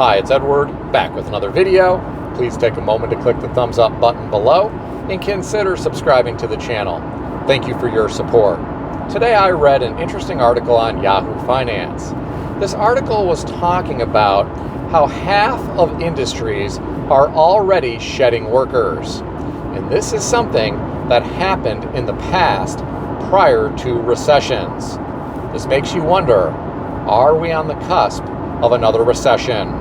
Hi, it's Edward, back with another video. Please take a moment to click the thumbs up button below and consider subscribing to the channel. Thank you for your support. Today I read an interesting article on Yahoo Finance. This article was talking about how half of industries are already shedding workers. And this is something that happened in the past prior to recessions. This makes you wonder, are we on the cusp of another recession?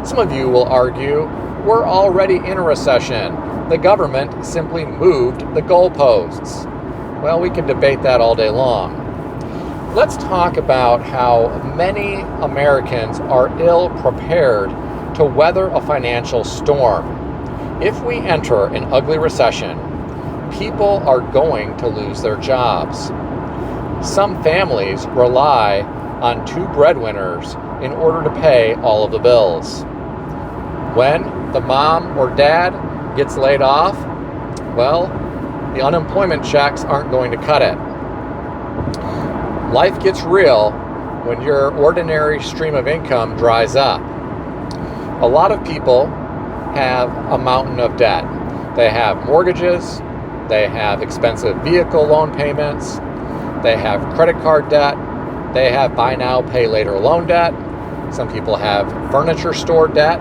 Some of you will argue we're already in a recession. The government simply moved the goalposts. Well, we can debate that all day long. Let's talk about how many Americans are ill prepared to weather a financial storm. If we enter an ugly recession, people are going to lose their jobs. Some families rely on two breadwinners in order to pay all of the bills. When the mom or dad gets laid off, well, the unemployment checks aren't going to cut it. Life gets real when your ordinary stream of income dries up. A lot of people have a mountain of debt. They have mortgages, they have expensive vehicle loan payments, they have credit card debt, they have buy now, pay later loan debt. Some people have furniture store debt.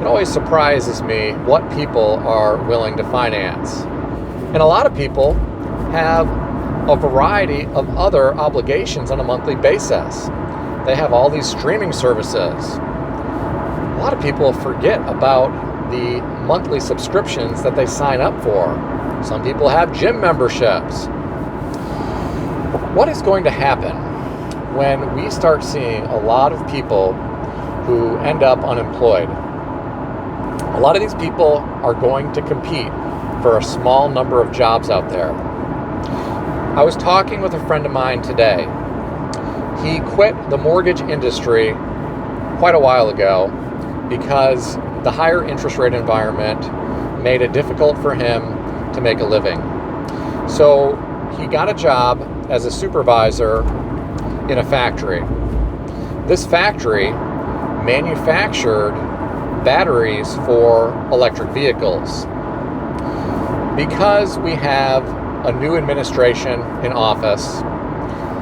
It always surprises me what people are willing to finance. And a lot of people have a variety of other obligations on a monthly basis. They have all these streaming services. A lot of people forget about the monthly subscriptions that they sign up for. Some people have gym memberships. What is going to happen when we start seeing a lot of people who end up unemployed? A lot of these people are going to compete for a small number of jobs out there. I was talking with a friend of mine today. He quit the mortgage industry quite a while ago because the higher interest rate environment made it difficult for him to make a living. So he got a job as a supervisor in a factory. This factory manufactured batteries for electric vehicles. Because we have a new administration in office,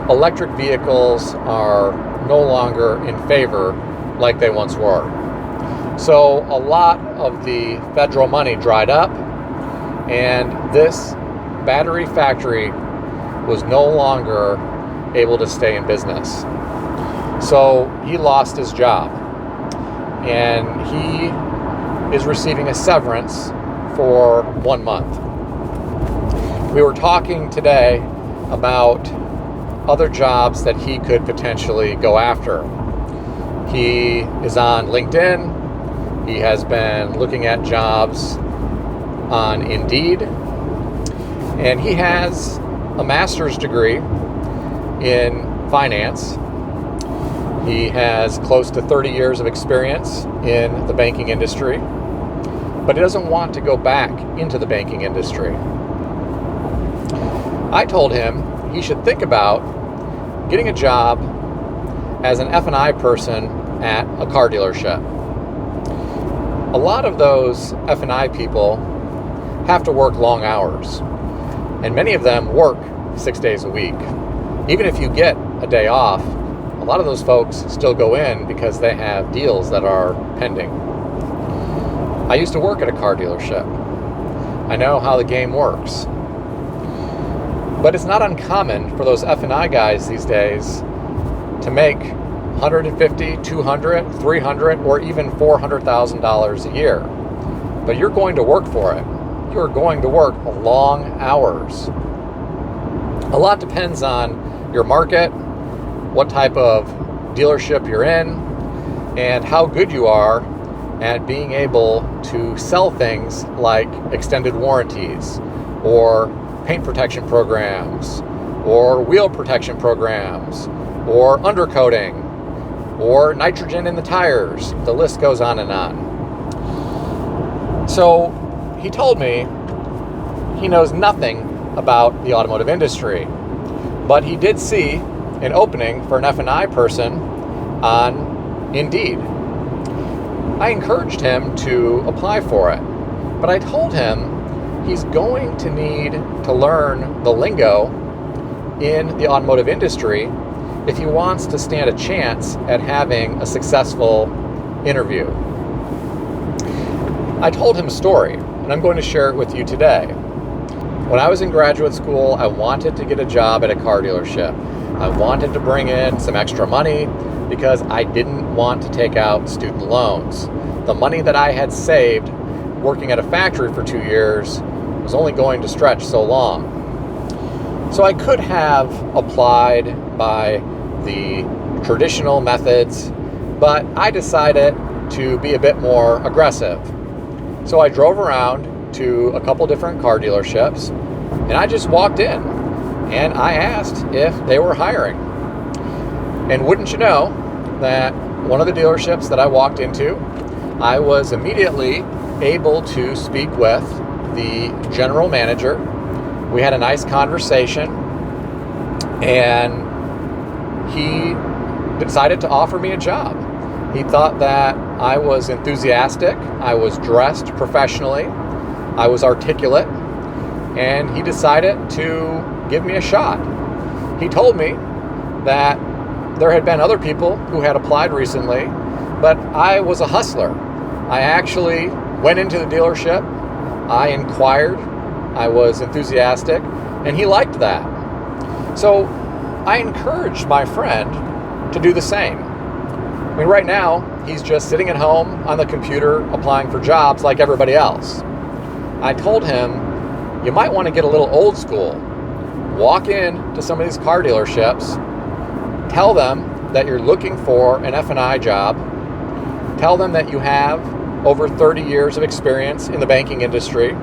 electric vehicles are no longer in favor like they once were. So a lot of the federal money dried up, and this battery factory was no longer able to stay in business. So he lost his job, and he is receiving a severance for 1 month. We were talking today about other jobs that he could potentially go after. He is on LinkedIn. He has been looking at jobs on Indeed, and he has a master's degree in finance. He has close to 30 years of experience in the banking industry, but he doesn't want to go back into the banking industry. I told him he should think about getting a job as an F&I person at a car dealership. A lot of those F&I people have to work long hours, and many of them work 6 days a week. Even if you get a day off, a lot of those folks still go in because they have deals that are pending. I used to work at a car dealership. I know how the game works. But it's not uncommon for those F&I guys these days to make $150,000, $200,000, $300,000, or even $400,000 a year. But you're going to work for it. You're going to work long hours. A lot depends on your market, what type of dealership you're in, and how good you are at being able to sell things like extended warranties, or paint protection programs, or wheel protection programs, or undercoating, or nitrogen in the tires. The list goes on and on. So he told me he knows nothing about the automotive industry, but he did see an opening for an F&I person on Indeed. I encouraged him to apply for it, but I told him he's going to need to learn the lingo in the automotive industry if he wants to stand a chance at having a successful interview. I told him a story, and I'm going to share it with you today. When I was in graduate school, I wanted to get a job at a car dealership. I wanted to bring in some extra money because I didn't want to take out student loans. The money that I had saved working at a factory for 2 years was only going to stretch so long. So I could have applied by the traditional methods, but I decided to be a bit more aggressive. So I drove around to a couple different car dealerships, and I just walked in and I asked if they were hiring. And wouldn't you know that one of the dealerships that I walked into, I was immediately able to speak with the general manager. We had a nice conversation, and he decided to offer me a job. He thought that I was enthusiastic, I was dressed professionally, I was articulate, and he decided to give me a shot. He told me that there had been other people who had applied recently, but I was a hustler. I actually went into the dealership, I inquired, I was enthusiastic, and he liked that. So I encouraged my friend to do the same. I mean, right now, he's just sitting at home on the computer applying for jobs like everybody else. I told him, you might want to get a little old school. Walk in to some of these car dealerships, tell them that you're looking for an F&I job, tell them that you have over 30 years of experience in the banking industry,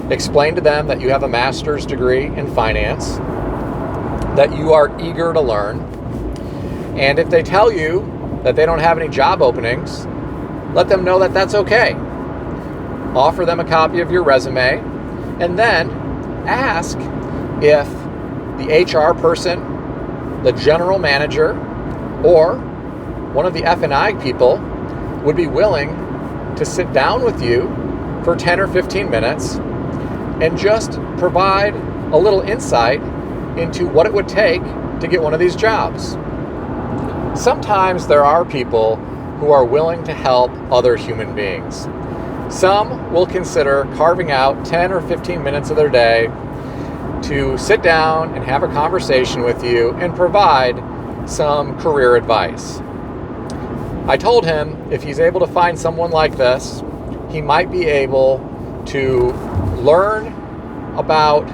explain to them that you have a master's degree in finance, that you are eager to learn, and if they tell you that they don't have any job openings, let them know that that's okay. Offer them a copy of your resume, and then ask if the HR person, the general manager, or one of the F&I people would be willing to sit down with you for 10 or 15 minutes and just provide a little insight into what it would take to get one of these jobs. Sometimes there are people who are willing to help other human beings. Some will consider carving out 10 or 15 minutes of their day to sit down and have a conversation with you and provide some career advice. I told him if he's able to find someone like this, he might be able to learn about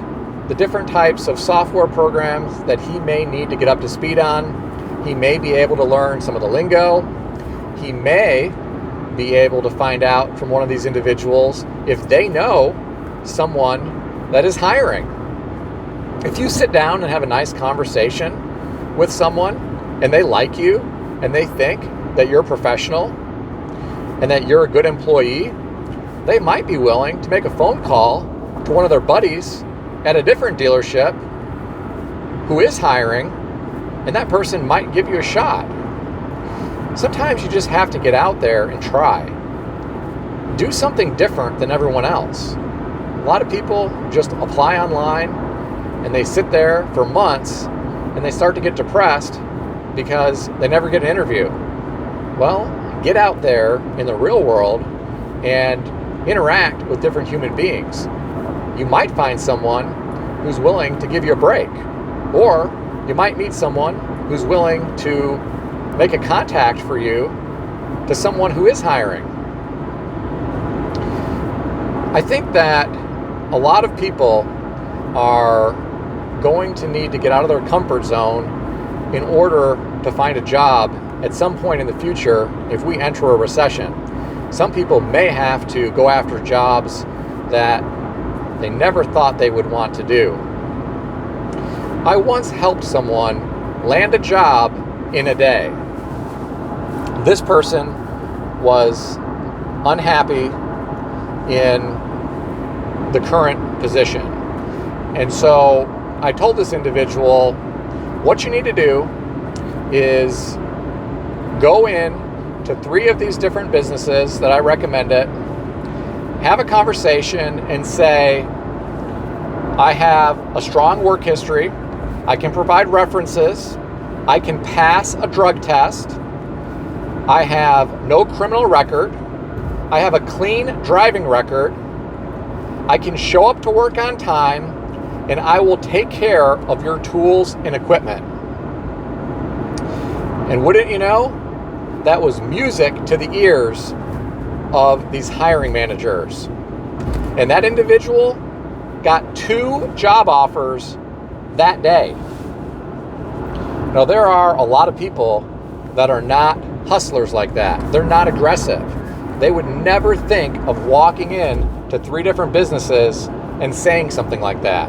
the different types of software programs that he may need to get up to speed on. He may be able to learn some of the lingo. He may be able to find out from one of these individuals if they know someone that is hiring. If you sit down and have a nice conversation with someone and they like you and they think that you're a professional and that you're a good employee, they might be willing to make a phone call to one of their buddies at a different dealership who is hiring, and that person might give you a shot. Sometimes you just have to get out there and try. Do something different than everyone else. A lot of people just apply online and they sit there for months and they start to get depressed because they never get an interview. Well, get out there in the real world and interact with different human beings. You might find someone who's willing to give you a break, or you might meet someone who's willing to make a contact for you to someone who is hiring. I think that a lot of people are going to need to get out of their comfort zone in order to find a job at some point in the future if we enter a recession. Some people may have to go after jobs that they never thought they would want to do. I once helped someone land a job in a day. This person was unhappy in the current position. And so I told this individual, what you need to do is go in to 3 of these different businesses that I recommend it, have a conversation and say, I have a strong work history, I can provide references, I can pass a drug test, I have no criminal record, I have a clean driving record, I can show up to work on time, and I will take care of your tools and equipment. And wouldn't you know, that was music to the ears of these hiring managers. And that individual got 2 job offers that day. Now, there are a lot of people that are not hustlers like that. They're not aggressive. They would never think of walking in to 3 different businesses and saying something like that.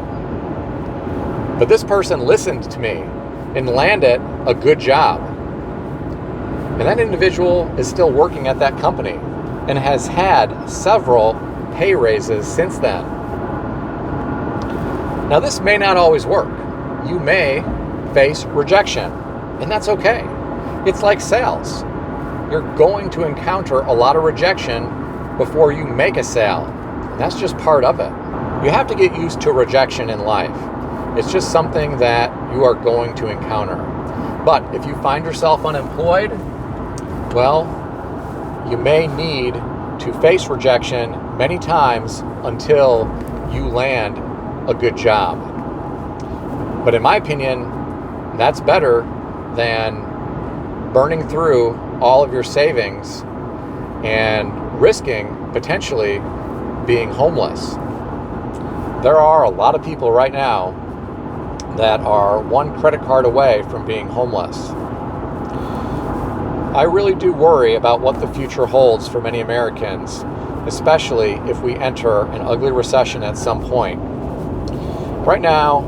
But this person listened to me and landed a good job. And that individual is still working at that company and has had several pay raises since then. Now, this may not always work. You may face rejection, and that's okay. It's like sales. You're going to encounter a lot of rejection before you make a sale. And that's just part of it. You have to get used to rejection in life. It's just something that you are going to encounter. But if you find yourself unemployed, well, you may need to face rejection many times until you land a good job. But in my opinion, that's better than burning through all of your savings and risking potentially being homeless. There are a lot of people right now that are 1 credit card away from being homeless. I really do worry about what the future holds for many Americans, especially if we enter an ugly recession at some point. Right now,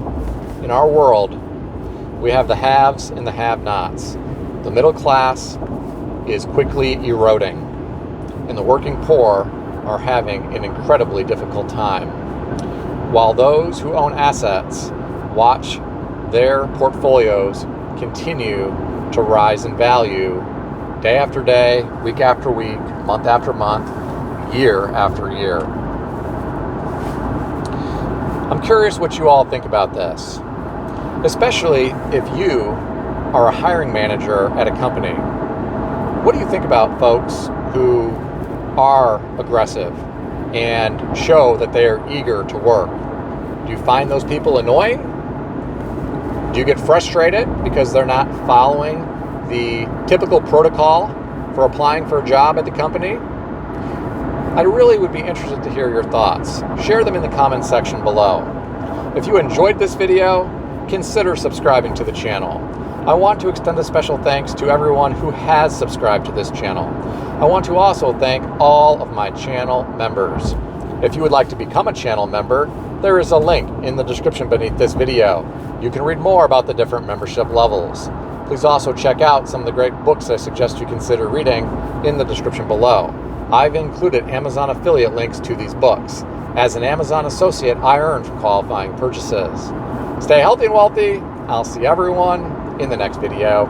in our world, we have the haves and the have-nots. The middle class is quickly eroding, and the working poor are having an incredibly difficult time, while those who own assets watch their portfolios continue to rise in value day after day, week after week, month after month, year after year. I'm curious what you all think about this, especially if you are a hiring manager at a company. What do you think about folks who are aggressive and show that they are eager to work? Do you find those people annoying? Do you get frustrated because they're not following the typical protocol for applying for a job at the company? I really would be interested to hear your thoughts. Share them in the comments section below. If you enjoyed this video, consider subscribing to the channel. I want to extend a special thanks to everyone who has subscribed to this channel. I want to also thank all of my channel members. If you would like to become a channel member, there is a link in the description beneath this video. You can read more about the different membership levels. Please also check out some of the great books I suggest you consider reading in the description below. I've included Amazon affiliate links to these books. As an Amazon associate, I earn from qualifying purchases. Stay healthy and wealthy. I'll see everyone in the next video.